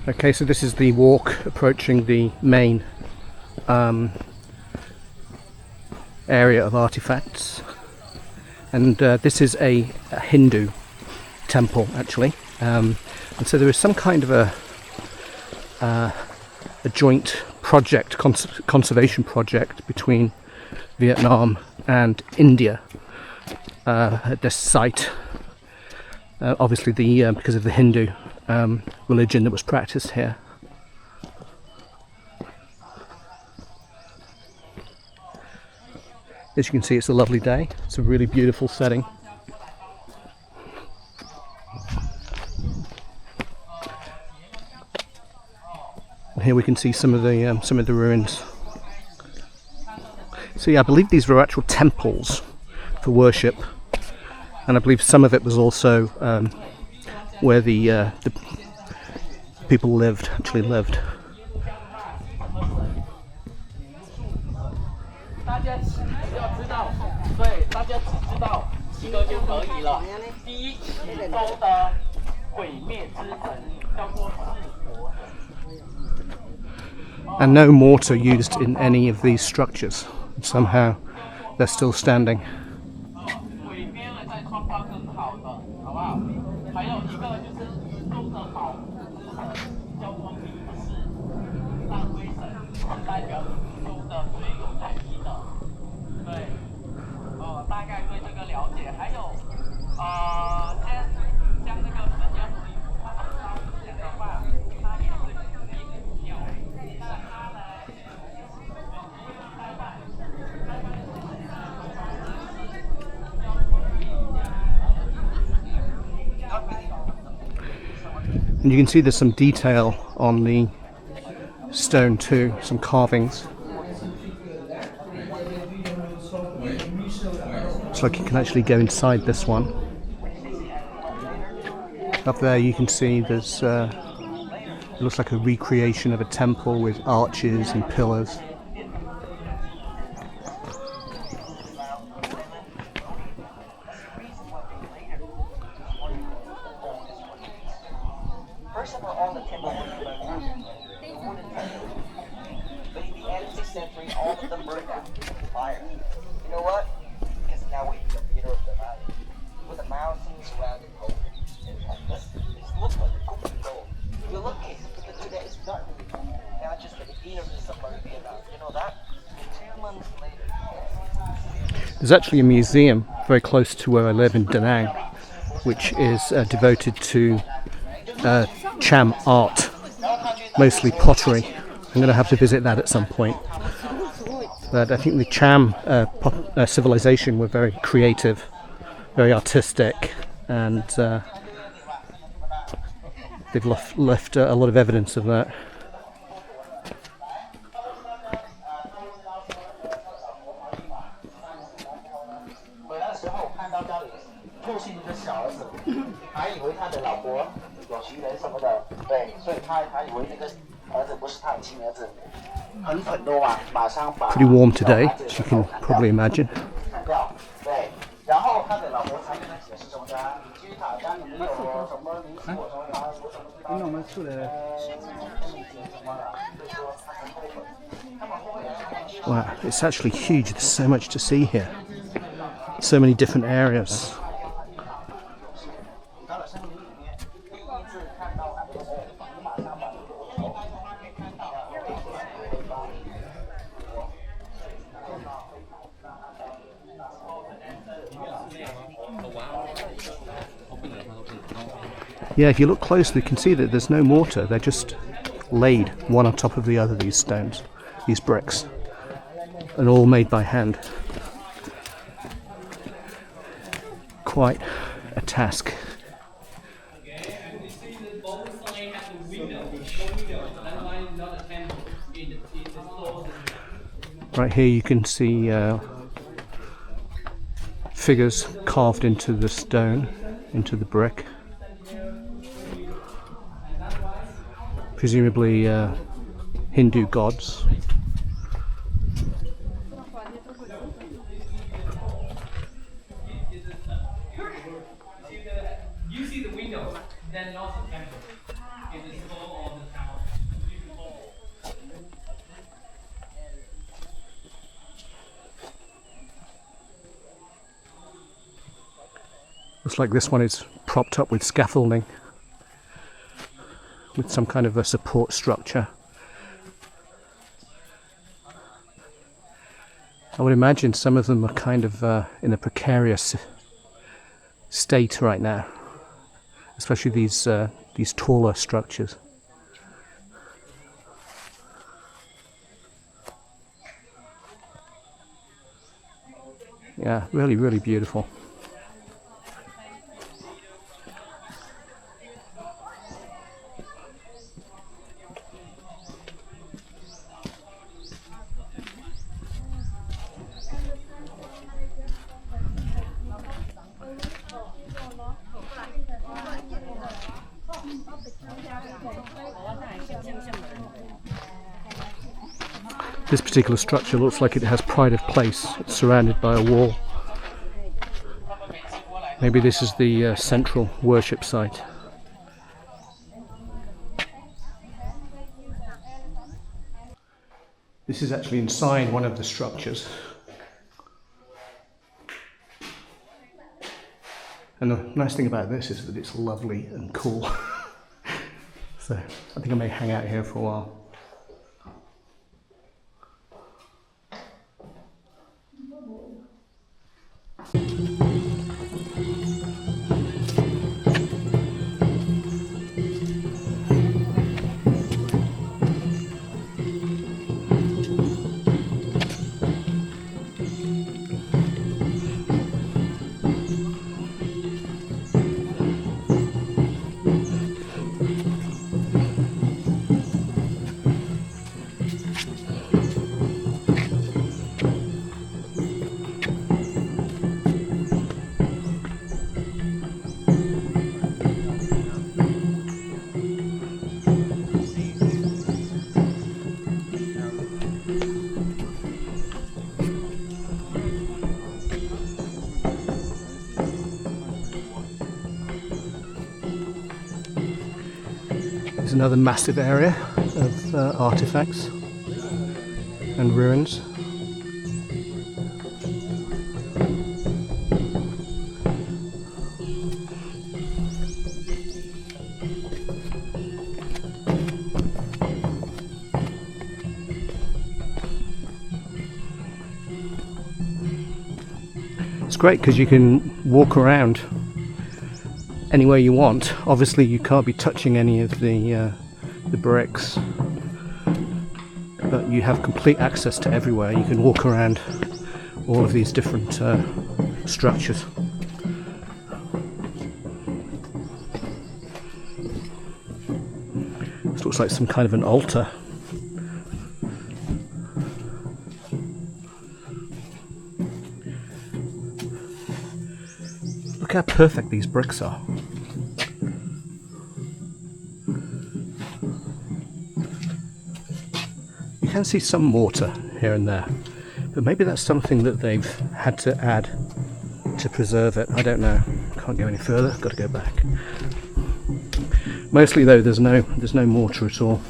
Okay, so this is the walk approaching the main area of artifacts, and this is a Hindu temple actually, and so there is some kind of a joint project, conservation project between Vietnam and India at this site. Obviously, because of the Hindu religion that was practiced here. As you can see, it's a lovely day. It's a really beautiful setting. And here we can see some of the ruins. So yeah, I believe these were actual temples for worship, and I believe some of it was also where the people actually lived. And no mortar used in any of these structures. Somehow they're still standing. And you can see there's some detail on the stone too, some carvings. Looks like you can actually go inside this one. Up there you can see there's it looks like a recreation of a temple with arches and pillars. First of all the temple was burned down. But in the end of the 6th century, all of them burned down with fire. You know what? Because now we're in the middle of the valley, with the mountains surrounding gold. This looks like open gold. If you look at it today, it's not really gold. Now just the beginning of the submarine Vietnam. You know that? 2 months later. There's actually a museum very close to where I live in Da Nang, which is devoted to Cham art, mostly pottery. I'm going to have to visit that at some point. But I think the Cham civilization were very creative, very artistic, and they've left a lot of evidence of that. Pretty warm today, as you can probably imagine. Wow, it's actually huge. There's so much to see here. So many different areas. Yeah, if you look closely, you can see that there's no mortar. They're just laid one on top of the other, these stones, these bricks, and all made by hand. Quite a task. Right here you can see figures carved into the stone, into the brick. Presumably Hindu gods. You see the window, then also temple. It is full of the Looks like this one is propped up with scaffolding, with some kind of a support structure. I would imagine some of them are kind of in a precarious state right now, especially these taller structures. Yeah, really, really beautiful. This particular structure looks like it has pride of place. It's surrounded by a wall. Maybe this is the central worship site. This is actually inside one of the structures. And the nice thing about this is that it's lovely and cool. So I think I may hang out here for a while. There's another massive area of artifacts and ruins. It's great because you can walk around anywhere you want. Obviously you can't be touching any of the bricks, but you have complete access to everywhere. You can walk around all of these different structures. This looks like some kind of an altar. Look how perfect these bricks are. You can see some mortar here and there, but maybe that's something that they've had to add to preserve it. I don't know. Can't go any further. Got to go back. Mostly though, there's no mortar at all.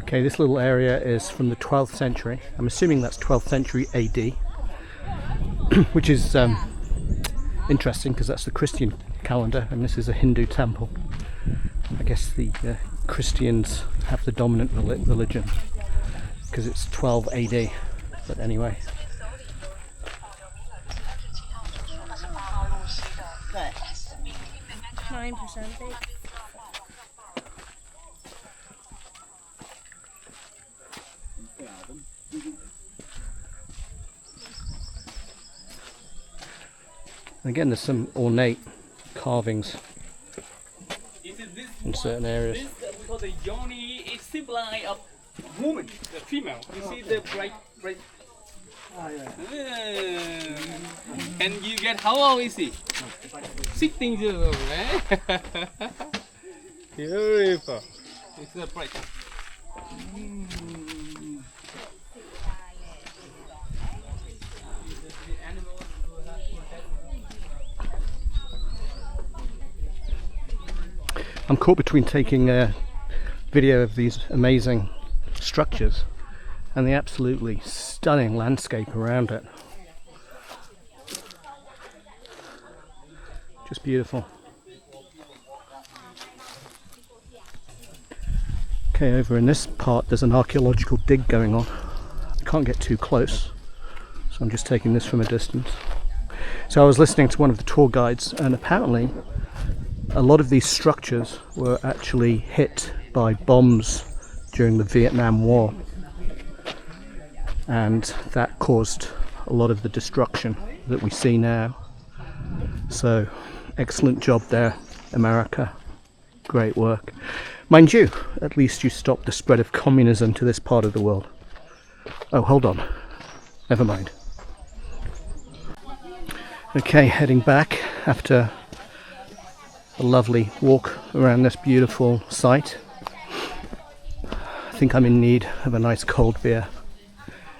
Okay, this little area is from the 12th century. I'm assuming that's 12th century AD, which is interesting because that's the Christian calendar and this is a Hindu temple. I guess the Christians have the dominant religion because it's 12 AD, but anyway. Good. 9%. Again, there's some ornate carvings in certain areas. This because the yoni is symbolize of woman, the female. You see the bright. And you get how old is he? 16 years old, right? Beautiful. It's a bright. I'm caught between taking a video of these amazing structures and the absolutely stunning landscape around it. Just beautiful. Okay, over in this part there's an archaeological dig going on. I can't get too close, so I'm just taking this from a distance. So I was listening to one of the tour guides, and apparently a lot of these structures were actually hit by bombs during the Vietnam War, and that caused a lot of the destruction that we see now. So excellent job there, America. Great work. Mind you, at least you stopped the spread of communism to this part of the world. Oh, hold on. Never mind. Okay, heading back after a lovely walk around this beautiful site. I think I'm in need of a nice cold beer.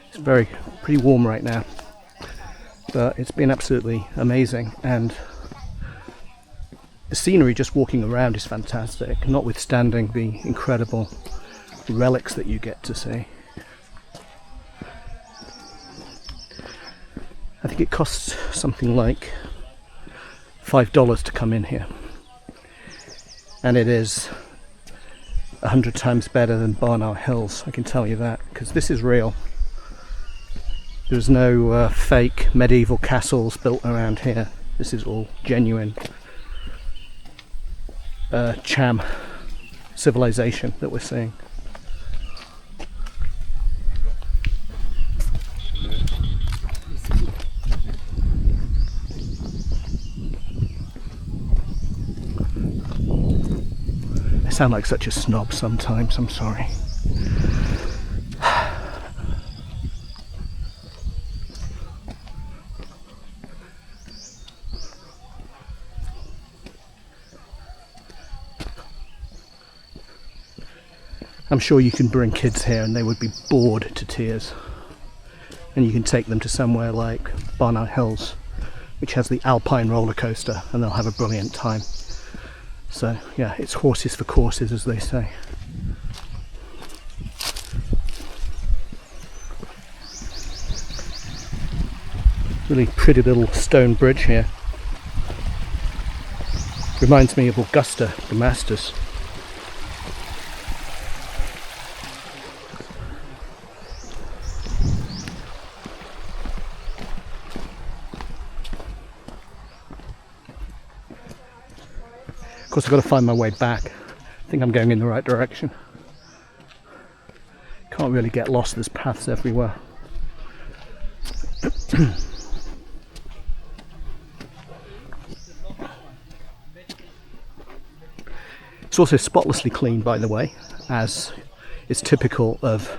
It's pretty warm right now, but it's been absolutely amazing, and the scenery just walking around is fantastic, notwithstanding the incredible relics that you get to see. I think it costs something like $5 to come in here, and it is 100 times better than Barnard Hills, I can tell you that, because this is real. There's no fake medieval castles built around here. This is all genuine Cham civilization that we're seeing. I sound like such a snob sometimes, I'm sorry. I'm sure you can bring kids here and they would be bored to tears. And you can take them to somewhere like Barnard Hills, which has the Alpine roller coaster, and they'll have a brilliant time. So yeah, it's horses for courses, as they say. Really pretty little stone bridge here. Reminds me of Augusta, the Masters. Of course, I've got to find my way back. I think I'm going in the right direction. Can't really get lost, there's paths everywhere. It's also spotlessly clean, by the way, as is typical of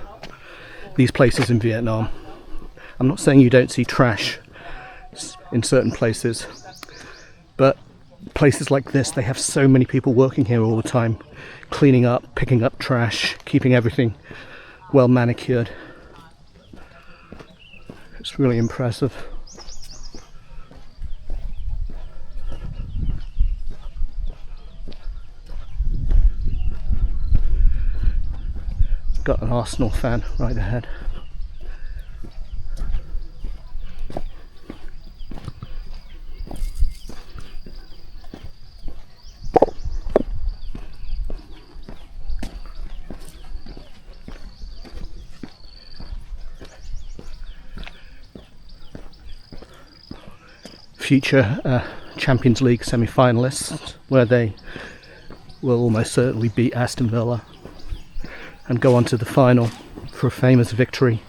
these places in Vietnam. I'm not saying you don't see trash in certain places, but places like this, they have so many people working here all the time, cleaning up, picking up trash, keeping everything well manicured. It's really impressive. Got an Arsenal fan right ahead. Future Champions League semi-finalists, where they will almost certainly beat Aston Villa and go on to the final for a famous victory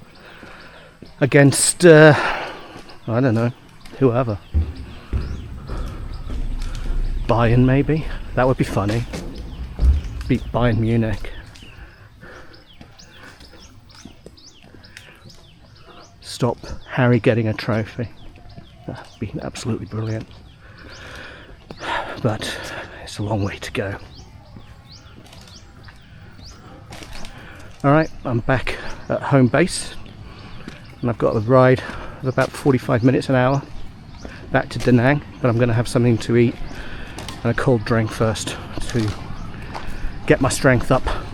against I don't know, whoever. Bayern, maybe? That would be funny. Beat Bayern Munich. Stop Harry getting a trophy. That'd be absolutely brilliant. But it's a long way to go. Alright, I'm back at home base, and I've got a ride of about 45 minutes an hour back to Da Nang, but I'm going to have something to eat and a cold drink first to get my strength up.